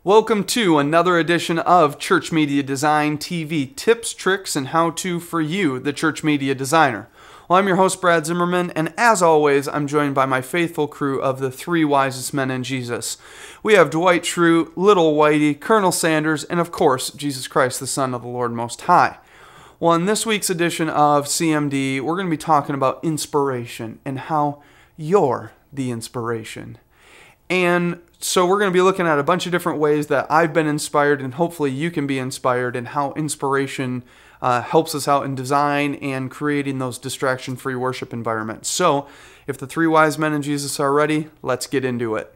Welcome to another edition of Church Media Design TV tips, tricks, and how-to for you, the church media designer. Well, I'm your host, Brad Zimmerman, and as always, I'm joined by my faithful crew of the three wisest men in Jesus. We have Dwight Schrute, Little Whitey, Colonel Sanders, and of course, Jesus Christ, the Son of the Lord Most High. Well, in this week's edition of CMD, we're going to be talking about inspiration and how you're the inspiration. And so we're going to be looking at a bunch of different ways that I've been inspired, and hopefully you can be inspired, and how inspiration helps us out in design and creating those distraction-free worship environments. So if the three wise men in Jesus are ready, let's get into it.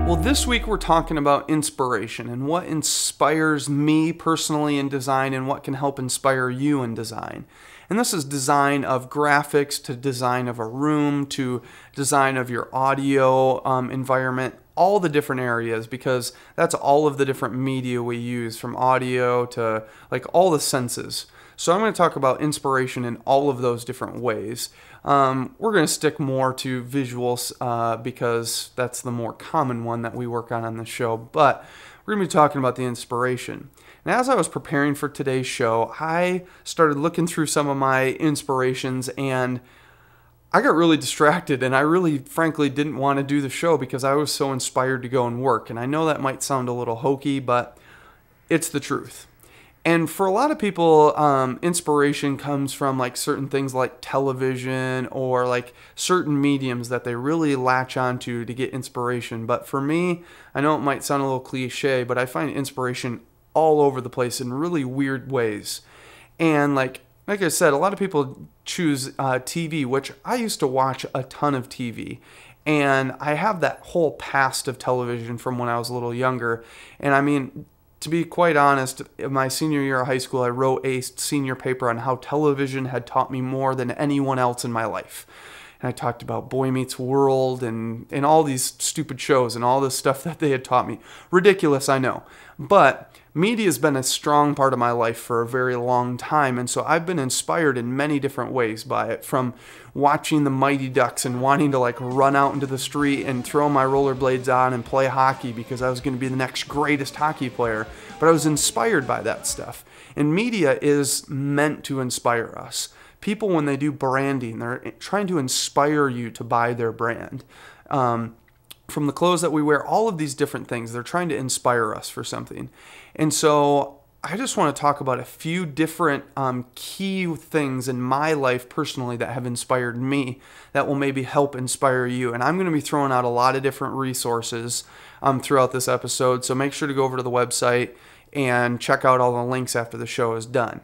Well, this week we're talking about inspiration and what inspires me personally in design and what can help inspire you in design. And this is design of graphics to design of a room to design of your audio environment, all the different areas, because that's all of the different media we use, from audio to like all the senses. So I'm going to talk about inspiration in all of those different ways. We're going to stick more to visuals because that's the more common one that we work on the show, but we're going to be talking about the inspiration. And as I was preparing for today's show, I started looking through some of my inspirations, and I got really distracted, and I really, frankly, didn't want to do the show because I was so inspired to go and work. And I know that might sound a little hokey, but it's the truth. And for a lot of people, inspiration comes from like certain things like television or like certain mediums that they really latch onto to get inspiration. But for me, I know it might sound a little cliche, but I find inspiration all over the place in really weird ways. And like I said, a lot of people choose TV, which I used to watch a ton of TV. And I have that whole past of television from when I was a little younger. And I mean, to be quite honest, in my senior year of high school, I wrote a senior paper on how television had taught me more than anyone else in my life. And I talked about Boy Meets World and all these stupid shows and all this stuff that they had taught me. Ridiculous, I know. But media has been a strong part of my life for a very long time, and so I've been inspired in many different ways by it, from watching the Mighty Ducks and wanting to like run out into the street and throw my rollerblades on and play hockey because I was going to be the next greatest hockey player. But I was inspired by that stuff. And media is meant to inspire us. People, when they do branding, they're trying to inspire you to buy their brand. From the clothes that we wear, all of these different things, they're trying to inspire us for something. And so I just want to talk about a few different key things in my life personally that have inspired me that will maybe help inspire you. And I'm going to be throwing out a lot of different resources throughout this episode. So make sure to go over to the website and check out all the links after the show is done.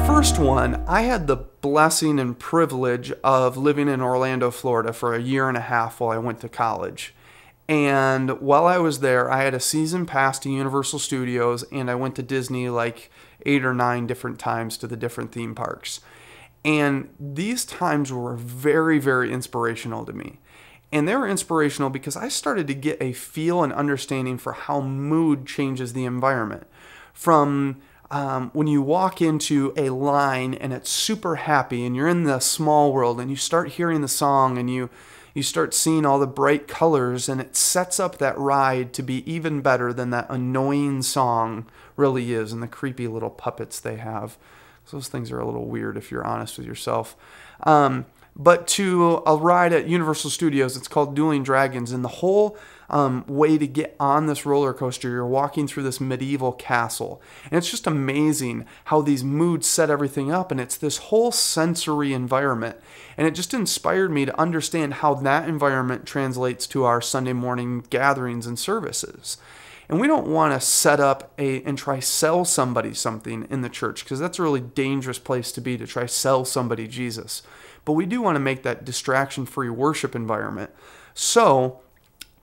First one, I had the blessing and privilege of living in Orlando, Florida for a year and a half while I went to college. And while I was there, I had a season pass to Universal Studios, and I went to Disney like 8 or 9 different times to the different theme parks. And these times were very, very inspirational to me. And they were inspirational because I started to get a feel and understanding for how mood changes the environment. From when you walk into a line and it's super happy and you're in the small world and you start hearing the song and you start seeing all the bright colors, and it sets up that ride to be even better than that annoying song really is, and the creepy little puppets they have. So those things are a little weird if you're honest with yourself. But to a ride at Universal Studios, it's called Dueling Dragons, and the whole way to get on this roller coaster, you're walking through this medieval castle. And it's just amazing how these moods set everything up, and it's this whole sensory environment. And it just inspired me to understand how that environment translates to our Sunday morning gatherings and services. And we don't want to set up and try sell somebody something in the church, because that's a really dangerous place to be, to try sell somebody Jesus. But we do want to make that distraction-free worship environment. So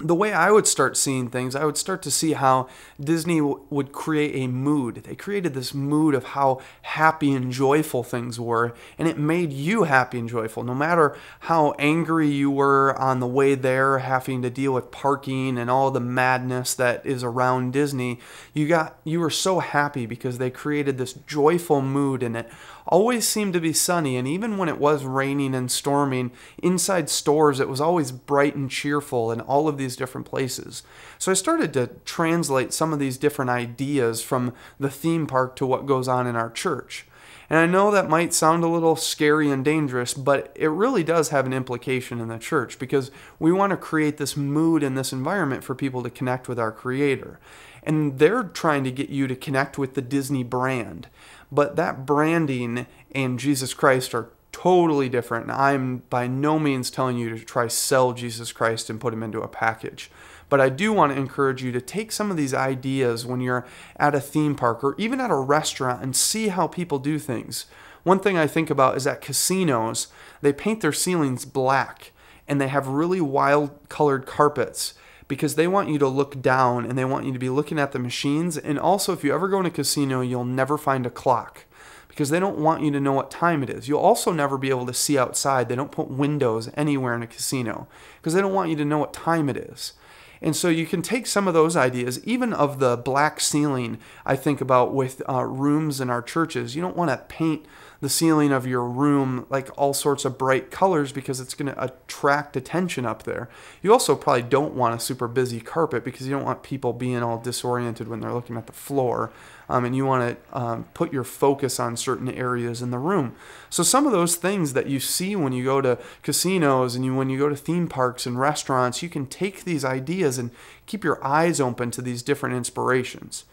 the way I would start seeing things, I would start to see how Disney would create a mood. They created this mood of how happy and joyful things were, and it made you happy and joyful. No matter how angry you were on the way there, having to deal with parking and all the madness that is around Disney, you were so happy because they created this joyful mood, and it always seemed to be sunny. And even when it was raining and storming, inside stores it was always bright and cheerful in all of these different places. So I started to translate some of these different ideas from the theme park to what goes on in our church. And I know that might sound a little scary and dangerous, but it really does have an implication in the church, because we want to create this mood and this environment for people to connect with our Creator. And they're trying to get you to connect with the Disney brand. But that branding and Jesus Christ are totally different. And I'm by no means telling you to try sell Jesus Christ and put him into a package. But I do want to encourage you to take some of these ideas when you're at a theme park or even at a restaurant and see how people do things. One thing I think about is at casinos, they paint their ceilings black and they have really wild colored carpets, because they want you to look down and they want you to be looking at the machines. And also, if you ever go in a casino, you'll never find a clock, because they don't want you to know what time it is. You'll also never be able to see outside. They don't put windows anywhere in a casino because they don't want you to know what time it is. And so you can take some of those ideas, even of the black ceiling, I think about with rooms in our churches. You don't want to paint the ceiling of your room like all sorts of bright colors, because it's going to attract attention up there. You also probably don't want a super busy carpet, because you don't want people being all disoriented when they're looking at the floor. And you want to put your focus on certain areas in the room. So some of those things that you see when you go to casinos and when you go to theme parks and restaurants, you can take these ideas and keep your eyes open to these different inspirations.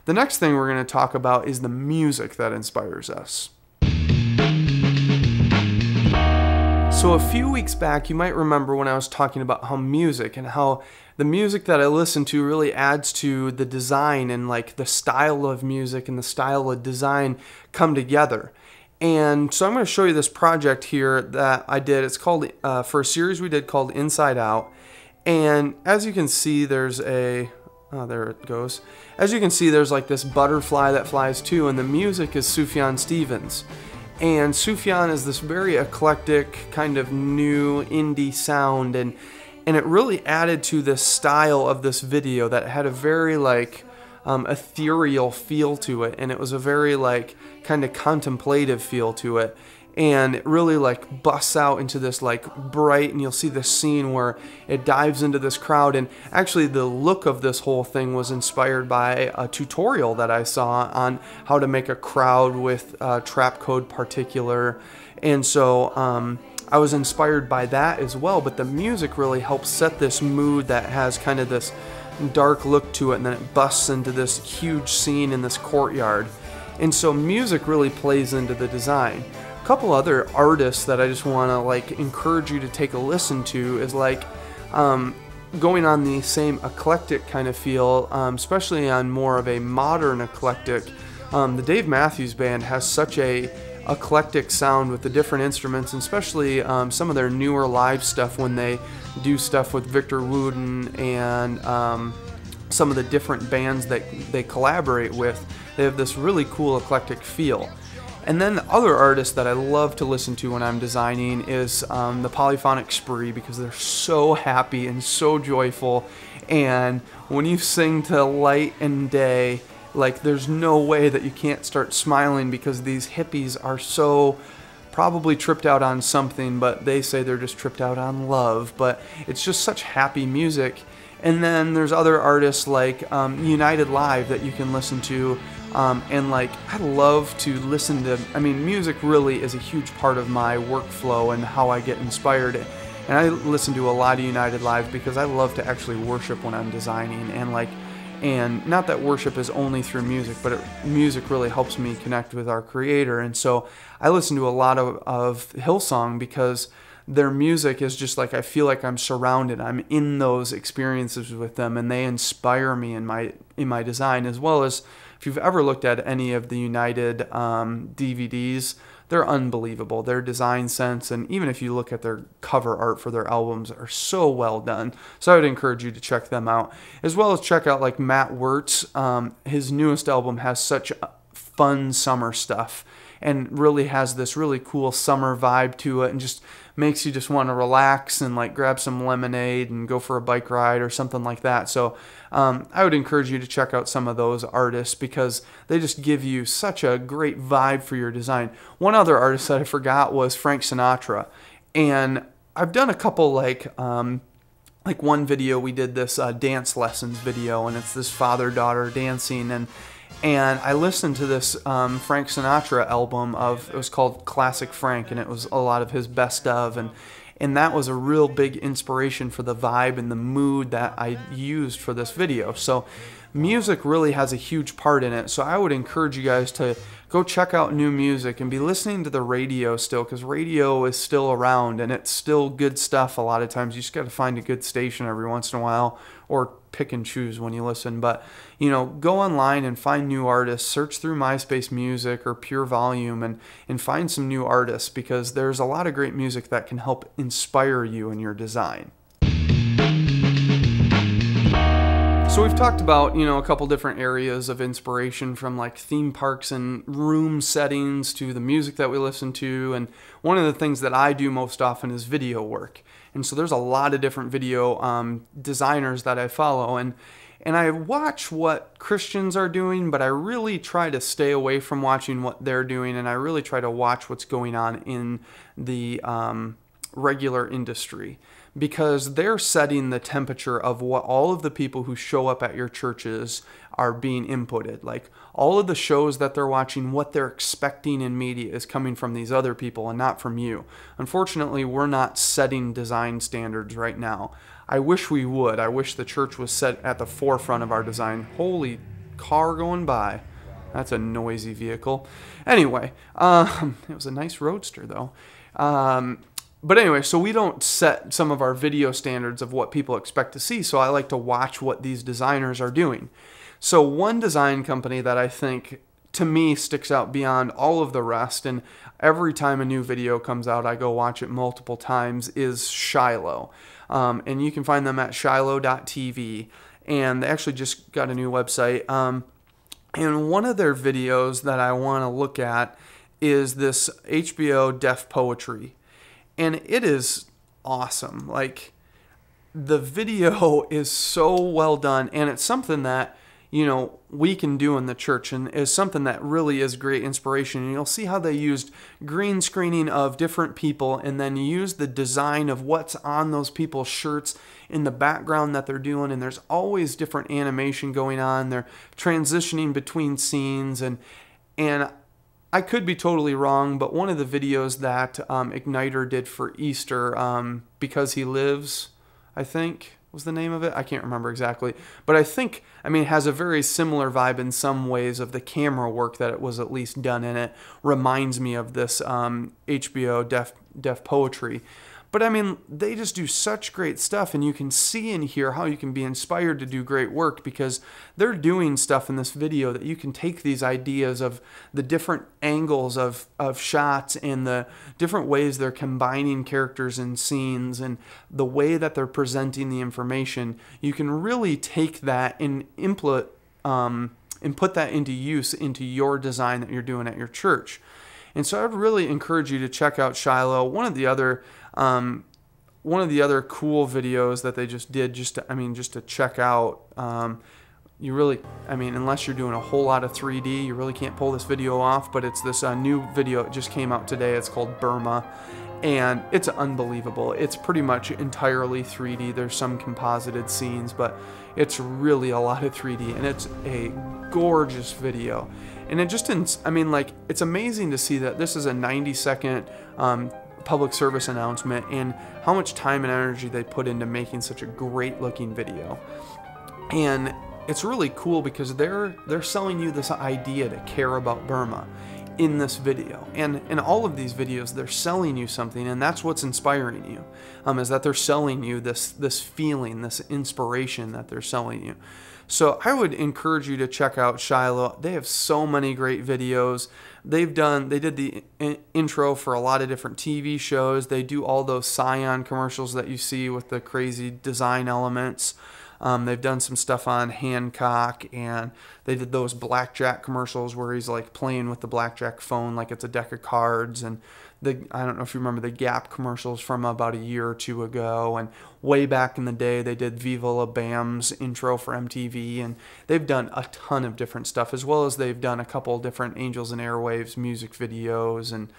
The next thing we're going to talk about is the music that inspires us. So a few weeks back, you might remember when I was talking about how music and how the music that I listen to really adds to the design, and like the style of music and the style of design come together. And so I'm going to show you this project here that I did. It's called, for a series we did called Inside Out. And as you can see, there's a, oh, there it goes. As you can see, there's like this butterfly that flies too, and the music is Sufjan Stevens. And Sufjan is this very eclectic kind of new indie sound, and it really added to the style of this video that had a very like ethereal feel to it, and it was a very like kind of contemplative feel to it. And it really like busts out into this like bright, and you'll see this scene where it dives into this crowd. And actually the look of this whole thing was inspired by a tutorial that I saw on how to make a crowd with trap code particular. And so I was inspired by that as well, but the music really helps set this mood that has kind of this dark look to it, and then it busts into this huge scene in this courtyard. And so music really plays into the design. A couple other artists that I just want to like encourage you to take a listen to is like going on the same eclectic kind of feel, especially on more of a modern eclectic. The Dave Matthews Band has such a eclectic sound with the different instruments, and especially some of their newer live stuff when they do stuff with Victor Wooten and some of the different bands that they collaborate with. They have this really cool eclectic feel. And then the other artists that I love to listen to when I'm designing is the Polyphonic Spree, because they're so happy and so joyful. And when you sing to Light and Day, like there's no way that you can't start smiling, because these hippies are so probably tripped out on something, but they say they're just tripped out on love. But it's just such happy music. And then there's other artists like United Live that you can listen to. And like, I love to listen to, I mean, music really is a huge part of my workflow and how I get inspired. And I listen to a lot of United Live because I love to actually worship when I'm designing. And not that worship is only through music, but music really helps me connect with our Creator. And so I listen to a lot of Hillsong because their music is just like, I feel like I'm surrounded. I'm in those experiences with them, and they inspire me in my design. As well as, if you've ever looked at any of the United DVDs, they're unbelievable. Their design sense, and even if you look at their cover art for their albums, are so well done. So I would encourage you to check them out, as well as check out like Matt Wirtz. His newest album has such fun summer stuff and really has this really cool summer vibe to it, and just makes you just want to relax and like grab some lemonade and go for a bike ride or something like that. So I would encourage you to check out some of those artists because they just give you such a great vibe for your design. One other artist that I forgot was Frank Sinatra, and I've done a couple like one video we did this dance lessons video, and it's this father-daughter dancing, and I listened to this Frank Sinatra album it was called Classic Frank, and it was a lot of his best of, and that was a real big inspiration for the vibe and the mood that I used for this video. So music really has a huge part in it. So I would encourage you guys to go check out new music and be listening to the radio still, because radio is still around and it's still good stuff. A lot of times you just got to find a good station every once in a while, or pick and choose when you listen. But go online and find new artists. Search through MySpace Music or Pure Volume and find some new artists, because there's a lot of great music that can help inspire you in your design. So we've talked about, a couple different areas of inspiration, from like theme parks and room settings to the music that we listen to. And one of the things that I do most often is video work. And so there's a lot of different video designers that I follow. And I watch what Christians are doing, but I really try to stay away from watching what they're doing. And I really try to watch what's going on in the regular industry, because they're setting the temperature of what all of the people who show up at your churches are being inputted. Like all of the shows that they're watching, what they're expecting in media is coming from these other people and not from you. Unfortunately, we're not setting design standards right now. I wish we would. I wish the church was set at the forefront of our design. Holy car going by. That's a noisy vehicle. Anyway, it was a nice roadster though. But anyway, so we don't set some of our video standards of what people expect to see, so I like to watch what these designers are doing. So one design company that I think, to me, sticks out beyond all of the rest, and every time a new video comes out, I go watch it multiple times, is Shiloh. And you can find them at Shiloh.tv, and they actually just got a new website. And one of their videos that I want to look at is this HBO Deaf Poetry. And it is awesome. Like, the video is so well done, and it's something that, we can do in the church, and is something that really is great inspiration. And you'll see how they used green screening of different people, and then use the design of what's on those people's shirts in the background that they're doing. And there's always different animation going on. They're transitioning between scenes, and I could be totally wrong, but one of the videos that Igniter did for Easter, Because He Lives, I think was the name of it. I can't remember exactly. But I think, it has a very similar vibe in some ways of the camera work that it was at least done in it. Reminds me of this HBO Deaf Poetry. But they just do such great stuff, and you can see and hear how you can be inspired to do great work, because they're doing stuff in this video that you can take these ideas of the different angles of shots and the different ways they're combining characters and scenes and the way that they're presenting the information. You can really take that and put that into use into your design that you're doing at your church. And so I'd really encourage you to check out Shiloh. One of the other cool videos that they just did, just to check out. You really, unless you're doing a whole lot of 3D, you really can't pull this video off. But it's this new video. It just came out today. It's called Burma, and it's unbelievable. It's pretty much entirely 3D. There's some composited scenes, but it's really a lot of 3D, and it's a gorgeous video. And it just, it's amazing to see that this is a 90-second public service announcement, and how much time and energy they put into making such a great looking video. And it's really cool because they're selling you this idea to care about Burma in this video. And in all of these videos, they're selling you something, and that's what's inspiring you, is that they're selling you this feeling, this inspiration that they're selling you. So I would encourage you to check out Shiloh. They have so many great videos. They did the intro for a lot of different TV shows. They do all those Scion commercials that you see with the crazy design elements. They've done some stuff on Hancock, and they did those blackjack commercials where he's like playing with the blackjack phone like it's a deck of cards. And I don't know if you remember the Gap commercials from about a year or two ago. And way back in the day, they did Viva La Bam's intro for MTV. And they've done a ton of different stuff, as well as they've done a couple different Angels and Airwaves music videos and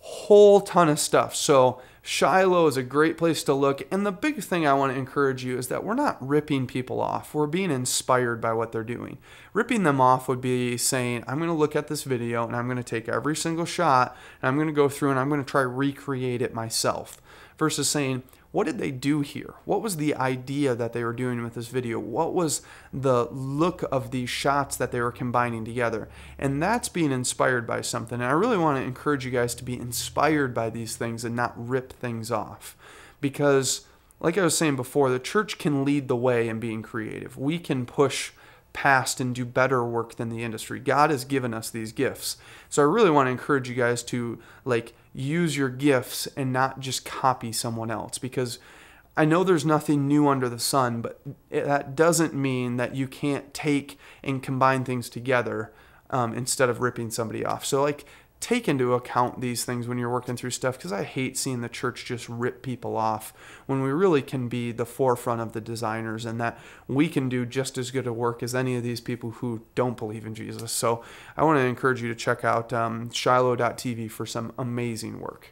whole ton of stuff. So Shiloh is a great place to look. And the big thing I want to encourage you is that we're not ripping people off. We're being inspired by what they're doing. Ripping them off would be saying, I'm going to look at this video and I'm going to take every single shot and I'm going to go through and I'm going to try recreate it myself, versus saying, what did they do here? What was the idea that they were doing with this video? What was the look of these shots that they were combining together? And that's being inspired by something. And I really want to encourage you guys to be inspired by these things and not rip things off. Because, like I was saying before, the church can lead the way in being creative. We can push past and do better work than the industry. God has given us these gifts. So I really want to encourage you guys to use your gifts and not just copy someone else, because I know there's nothing new under the sun, but that doesn't mean that you can't take and combine things together instead of ripping somebody off. So take into account these things when you're working through stuff, because I hate seeing the church just rip people off when we really can be the forefront of the designers, and that we can do just as good a work as any of these people who don't believe in Jesus. So I want to encourage you to check out Shiloh.tv for some amazing work.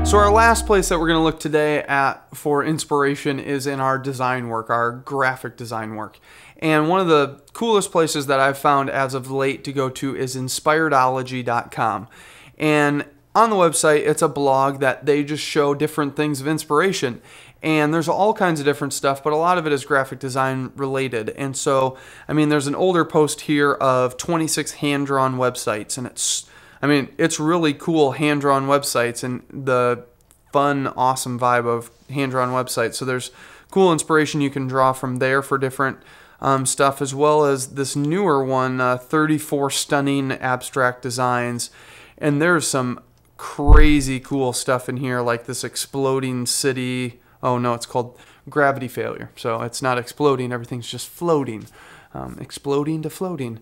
So our last place that we're going to look today at for inspiration is in our design work, our graphic design work. And one of the coolest places that I've found as of late to go to is InspiredOlogy.com. And on the website, it's a blog that they just show different things of inspiration. And there's all kinds of different stuff, but a lot of it is graphic design related. And so, there's an older post here of 26 hand-drawn websites, and it's really cool hand-drawn websites and the fun, awesome vibe of hand-drawn websites. So there's cool inspiration you can draw from there for different stuff, as well as this newer one, 34 stunning abstract designs. And there's some crazy cool stuff in here, like this exploding city. Oh no, it's called gravity failure. So it's not exploding, everything's just floating. Exploding to floating.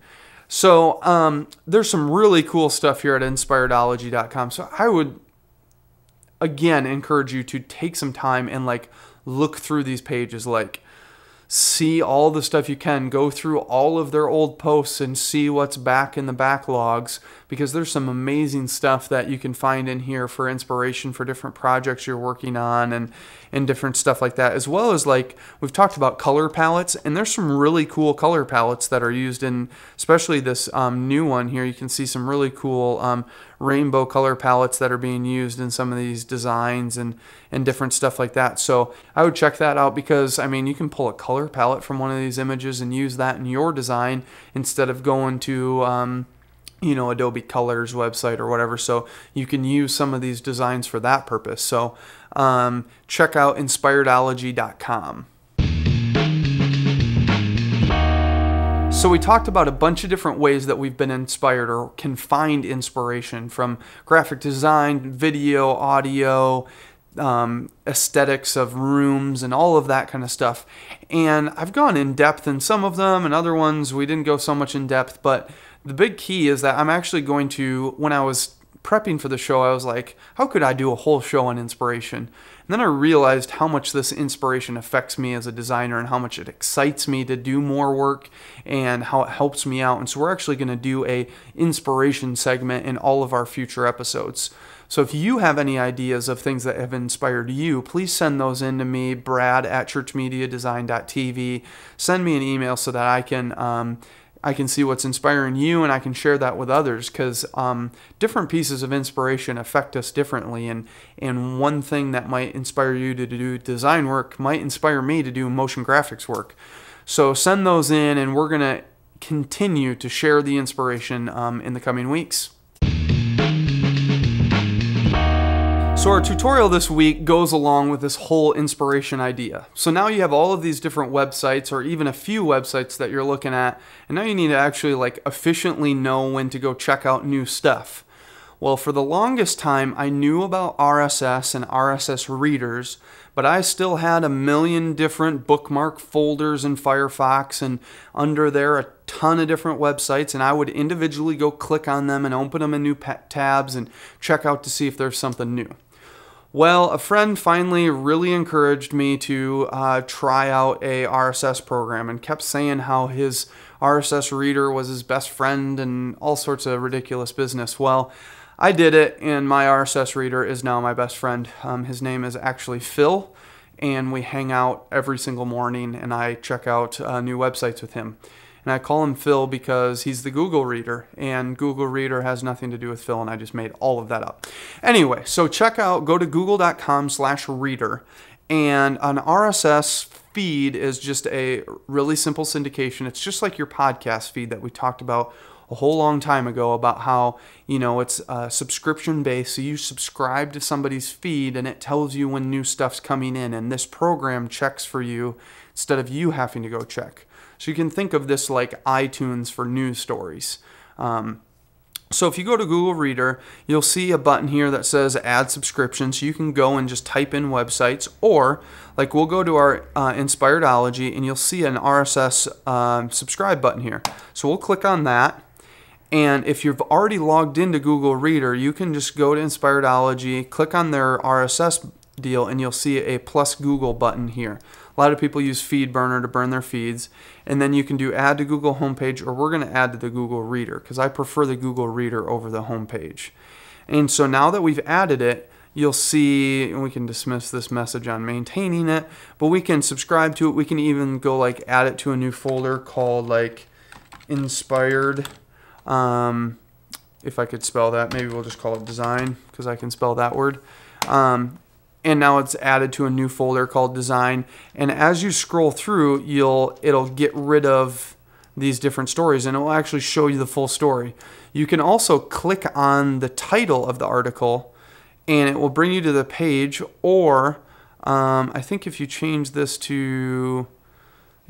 So there's some really cool stuff here at InspiredOlogy.com. So I would, again, encourage you to take some time and look through these pages, see all the stuff you can, go through all of their old posts and see what's back in the backlogs, because there's some amazing stuff that you can find in here for inspiration for different projects you're working on and different stuff like that, as well as we've talked about color palettes, and there's some really cool color palettes that are used in, especially this new one here. You can see some really cool rainbow color palettes that are being used in some of these designs and different stuff like that. So I would check that out, because you can pull a color palette from one of these images and use that in your design instead of going to Adobe Colors website or whatever. So you can use some of these designs for that purpose. So check out InspiredOlogy.com. So we talked about a bunch of different ways that we've been inspired or can find inspiration from graphic design, video, audio, aesthetics of rooms, and all of that kind of stuff. And I've gone in depth in some of them, and other ones we didn't go so much in depth. But the big key is that I'm actually going to, when I was prepping for the show, I was like, how could I do a whole show on inspiration? And then I realized how much this inspiration affects me as a designer and how much it excites me to do more work and how it helps me out. And so we're actually going to do a inspiration segment in all of our future episodes. So if you have any ideas of things that have inspired you, please send those in to me, Brad at ChurchMediaDesign.tv. Send me an email so that I can see what's inspiring you, and I can share that with others, because different pieces of inspiration affect us differently, and one thing that might inspire you to do design work might inspire me to do motion graphics work. So send those in, and we're going to continue to share the inspiration in the coming weeks. So our tutorial this week goes along with this whole inspiration idea. So now you have all of these different websites, or even a few websites that you're looking at, and now you need to actually efficiently know when to go check out new stuff. Well, for the longest time, I knew about RSS and RSS readers, but I still had a million different bookmark folders in Firefox, and under there a ton of different websites, and I would individually go click on them and open them in new tabs and check out to see if there's something new. Well, a friend finally really encouraged me to try out a RSS program and kept saying how his RSS reader was his best friend and all sorts of ridiculous business. Well, I did it, and my RSS reader is now my best friend. His name is actually Phil, and we hang out every single morning, and I check out new websites with him. And I call him Phil because he's the Google Reader, and Google Reader has nothing to do with Phil, and I just made all of that up. Anyway, so go to google.com/reader, and an RSS feed is just a really simple syndication. It's just like your podcast feed that we talked about a whole long time ago about how, it's subscription based. So you subscribe to somebody's feed and it tells you when new stuff's coming in, and this program checks for you instead of you having to go check. So you can think of this like iTunes for news stories. So if you go to Google Reader, you'll see a button here that says add subscription. So you can go and just type in websites, or we'll go to our Inspiredology and you'll see an RSS subscribe button here. So we'll click on that. And if you've already logged into Google Reader, you can just go to Inspiredology, click on their RSS deal, and you'll see a plus Google button here. A lot of people use FeedBurner to burn their feeds, and then you can do add to Google homepage, or we're going to add to the Google Reader because I prefer the Google Reader over the homepage. And so now that we've added it, you'll see, and we can dismiss this message on maintaining it, but we can subscribe to it. We can even go add it to a new folder called Inspired. If I could spell that, maybe we'll just call it design because I can spell that word. And now it's added to a new folder called design. And as you scroll through, it'll get rid of these different stories, and it will actually show you the full story. You can also click on the title of the article and it will bring you to the page, or I think if you change this to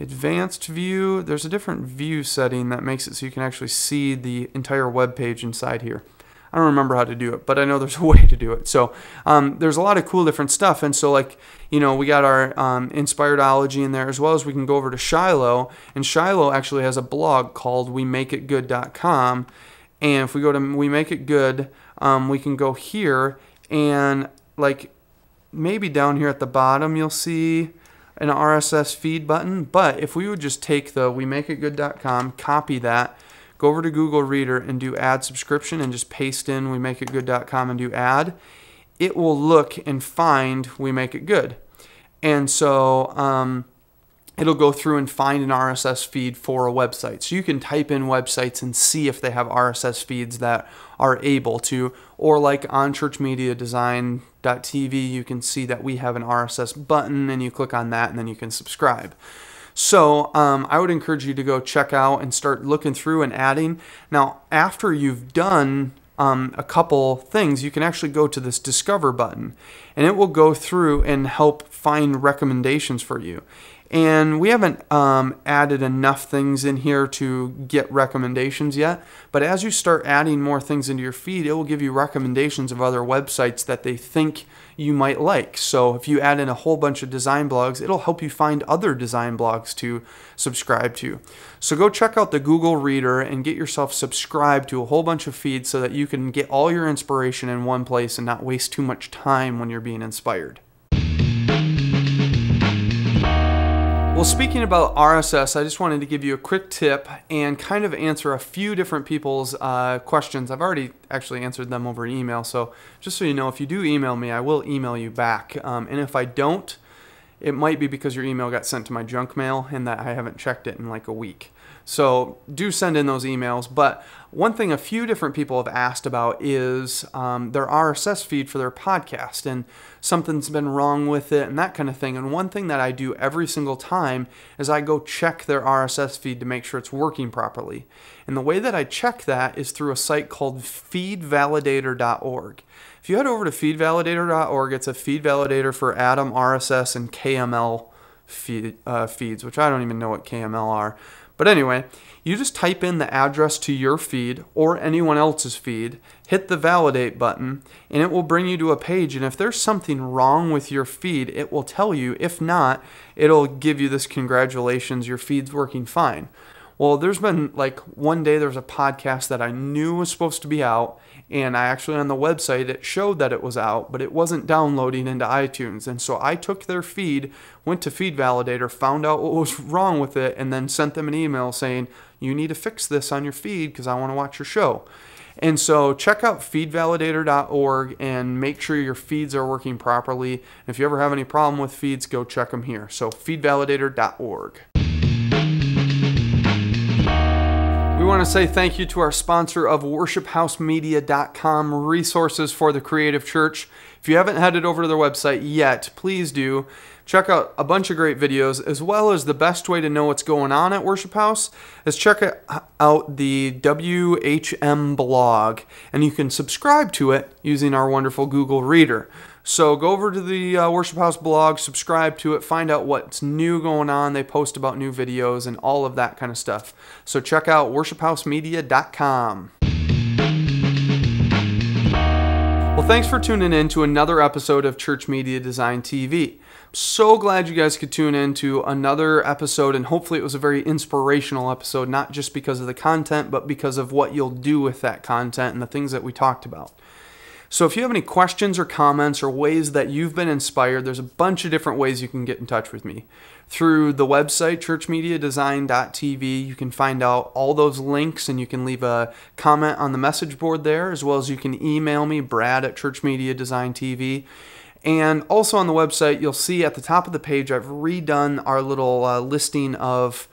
advanced view, there's a different view setting that makes it so you can actually see the entire web page inside here. I don't remember how to do it, but I know there's a way to do it. So there's a lot of cool different stuff. And so we got our Inspiredology in there, as well as we can go over to Shiloh. And Shiloh actually has a blog called WeMakeItGood.com. And if we go to We Make It Good, we can go here and maybe down here at the bottom, you'll see an RSS feed button. But if we would just take the WeMakeItGood.com, copy that, go over to Google Reader and do add subscription and just paste in WeMakeItGood.com and do add, it will look and find We Make It Good. And so it'll go through and find an RSS feed for a website. So you can type in websites and see if they have RSS feeds that are able to, or on ChurchMediaDesign.tv, you can see that we have an RSS button, and you click on that and then you can subscribe. So I would encourage you to go check out and start looking through and adding. Now, after you've done a couple things, you can actually go to this Discover button, and it will go through and help find recommendations for you. And we haven't added enough things in here to get recommendations yet, but as you start adding more things into your feed, it will give you recommendations of other websites that they think you might like. So if you add in a whole bunch of design blogs, it'll help you find other design blogs to subscribe to. So go check out the Google Reader and get yourself subscribed to a whole bunch of feeds so that you can get all your inspiration in one place and not waste too much time when you're being inspired. Well, speaking about RSS, I just wanted to give you a quick tip and kind of answer a few different people's questions. I've already actually answered them over email, so just so you know, if you do email me, I will email you back. And if I don't, it might be because your email got sent to my junk mail and that I haven't checked it in a week. So do send in those emails. But one thing a few different people have asked about is their RSS feed for their podcast, and something's been wrong with it and that kind of thing. And one thing that I do every single time is I go check their RSS feed to make sure it's working properly. And the way that I check that is through a site called feedvalidator.org. If you head over to feedvalidator.org, it's a feed validator for Atom, RSS, and KML feeds, which I don't even know what KML are. But anyway, you just type in the address to your feed or anyone else's feed, hit the validate button, and it will bring you to a page. And if there's something wrong with your feed, it will tell you. If not, it'll give you this congratulations, your feed's working fine. Well, there's been like one day there was a podcast that I knew was supposed to be out, and I actually on the website it showed that it was out, but it wasn't downloading into iTunes. And so I took their feed, went to Feed Validator, found out what was wrong with it, and then sent them an email saying, you need to fix this on your feed because I want to watch your show. And so check out feedvalidator.org and make sure your feeds are working properly. And if you ever have any problem with feeds, go check them here. So feedvalidator.org. We want to say thank you to our sponsor of worshiphousemedia.com, resources for the creative church. If you haven't headed over to their website yet, please do. Check out a bunch of great videos, as well as the best way to know what's going on at Worship House is check out the WHM blog, and you can subscribe to it using our wonderful Google Reader. So go over to the Worship House blog, subscribe to it, find out what's new going on. They post about new videos and all of that kind of stuff. So check out worshiphousemedia.com. Well, thanks for tuning in to another episode of Church Media Design TV. So glad you guys could tune in to another episode, and hopefully it was a very inspirational episode, not just because of the content, but because of what you'll do with that content and the things that we talked about. So if you have any questions or comments or ways that you've been inspired, there's a bunch of different ways you can get in touch with me. Through the website, ChurchMediaDesign.tv, you can find out all those links, and you can leave a comment on the message board there, as well as you can email me, Brad@ChurchMediaDesign.tv. And also on the website, you'll see at the top of the page, I've redone our little listing of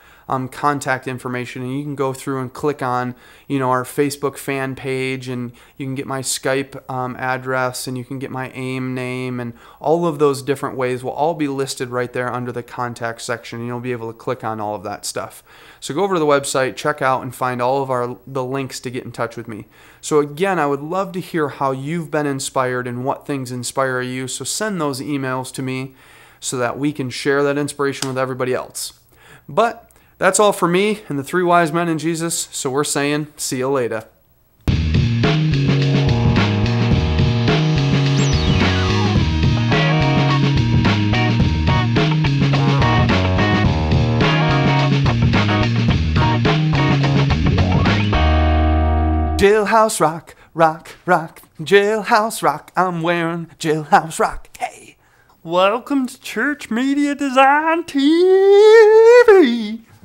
contact information, and you can go through and click on, our Facebook fan page, and you can get my Skype address, and you can get my AIM name, and all of those different ways will all be listed right there under the contact section, and you'll be able to click on all of that stuff. So go over to the website, check out, and find all of the links to get in touch with me. So again, I would love to hear how you've been inspired and what things inspire you. So send those emails to me so that we can share that inspiration with everybody else. But that's all for me and the three wise men and Jesus, so we're saying, see you later. Jailhouse rock, rock, rock, jailhouse rock, I'm wearing jailhouse rock, hey. Welcome to Church Media Design TV.